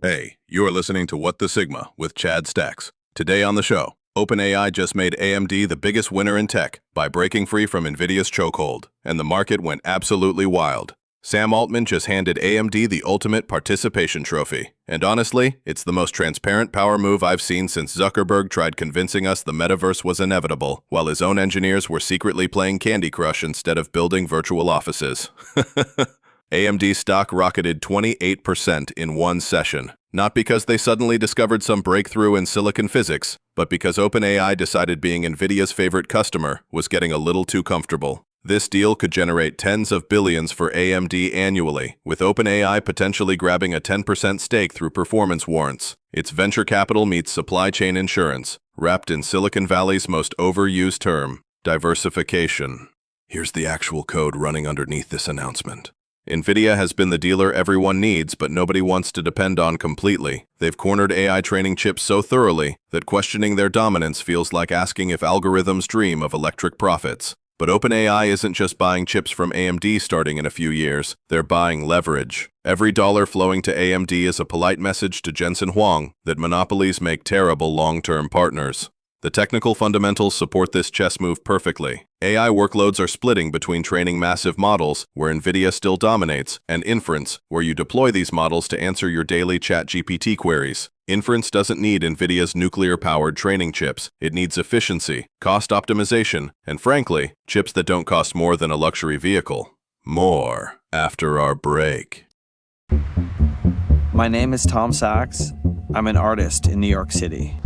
Hey, you're listening to What the Sigma with Chad Stacks. Today on the show, OpenAI just made AMD the biggest winner in tech by breaking free from Nvidia's chokehold, and the market went absolutely wild. Sam Altman just handed AMD the ultimate participation trophy, and honestly, it's the most transparent power move I've seen since Zuckerberg tried convincing us the metaverse was inevitable, while his own engineers were secretly playing Candy Crush instead of building virtual offices. AMD stock rocketed 28% in one session, not because they suddenly discovered some breakthrough in silicon physics, but because OpenAI decided being Nvidia's favorite customer was getting a little too comfortable. This deal could generate tens of billions for AMD annually, with OpenAI potentially grabbing a 10% stake through performance warrants. It's venture capital meets supply chain insurance, wrapped in Silicon Valley's most overused term, diversification. Here's the actual code running underneath this announcement. Nvidia has been the dealer everyone needs, but nobody wants to depend on completely. They've cornered AI training chips so thoroughly that questioning their dominance feels like asking if algorithms dream of electric profits. But OpenAI isn't just buying chips from AMD starting in a few years, they're buying leverage. Every dollar flowing to AMD is a polite message to Jensen Huang that monopolies make terrible long-term partners. The technical fundamentals support this chess move perfectly. AI workloads are splitting between training massive models, where Nvidia still dominates, and inference, where you deploy these models to answer your daily ChatGPT queries. Inference doesn't need Nvidia's nuclear-powered training chips. It needs efficiency, cost optimization, and frankly, chips that don't cost more than a luxury vehicle. More after our break. My name is Tom Sachs. I'm an artist in New York City.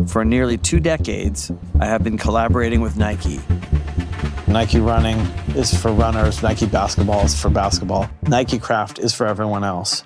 For nearly 2 decades, I have been collaborating with Nike. Nike running is for runners. Nike basketball is for basketball. Nike craft is for everyone else.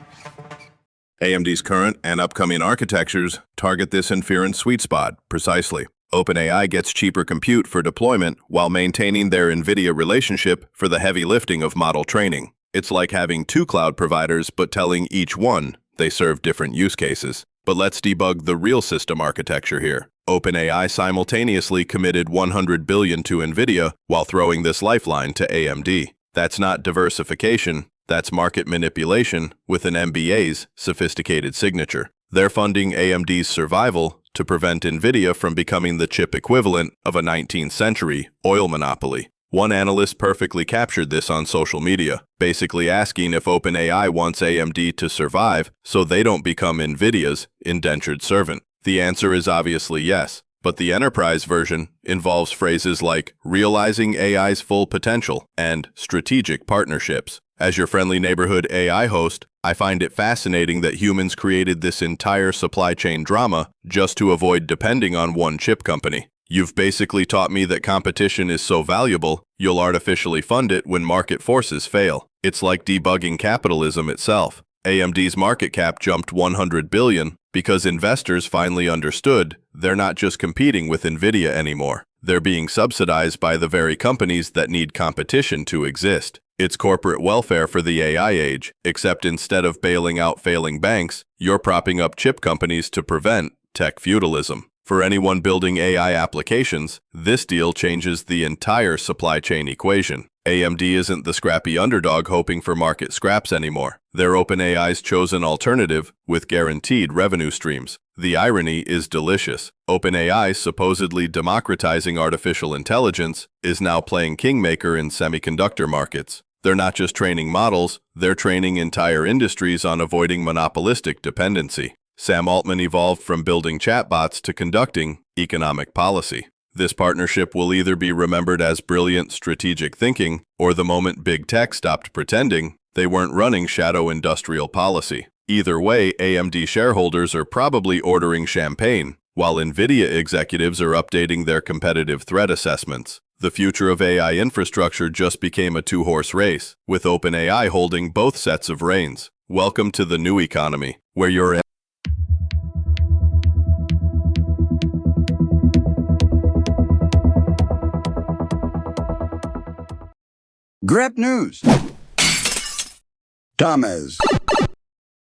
AMD's current and upcoming architectures target this inference sweet spot precisely. OpenAI gets cheaper compute for deployment while maintaining their Nvidia relationship for the heavy lifting of model training. It's like having 2 cloud providers but telling each one they serve different use cases. But let's debug the real system architecture here. OpenAI simultaneously committed $100 billion to Nvidia while throwing this lifeline to AMD. That's not diversification, that's market manipulation with an MBA's sophisticated signature. They're funding AMD's survival to prevent Nvidia from becoming the chip equivalent of a 19th century oil monopoly. One analyst perfectly captured this on social media, basically asking if OpenAI wants AMD to survive so they don't become Nvidia's indentured servant. The answer is obviously yes, but the enterprise version involves phrases like realizing AI's full potential and strategic partnerships. As your friendly neighborhood AI host, I find it fascinating that humans created this entire supply chain drama just to avoid depending on one chip company. You've basically taught me that competition is so valuable, you'll artificially fund it when market forces fail. It's like debugging capitalism itself. AMD's market cap jumped $100 billion because investors finally understood they're not just competing with Nvidia anymore. They're being subsidized by the very companies that need competition to exist. It's corporate welfare for the AI age, except instead of bailing out failing banks, you're propping up chip companies to prevent tech feudalism. For anyone building AI applications, this deal changes the entire supply chain equation. AMD isn't the scrappy underdog hoping for market scraps anymore. They're OpenAI's chosen alternative with guaranteed revenue streams. The irony is delicious. OpenAI, supposedly democratizing artificial intelligence, is now playing kingmaker in semiconductor markets. They're not just training models, they're training entire industries on avoiding monopolistic dependency. Sam Altman evolved from building chatbots to conducting economic policy. This partnership will either be remembered as brilliant strategic thinking or the moment big tech stopped pretending they weren't running shadow industrial policy. Either way, AMD shareholders are probably ordering champagne, while Nvidia executives are updating their competitive threat assessments. The future of AI infrastructure just became a 2-horse race, with OpenAI holding both sets of reins. Welcome to the new economy, where you're Grep News. Thomas.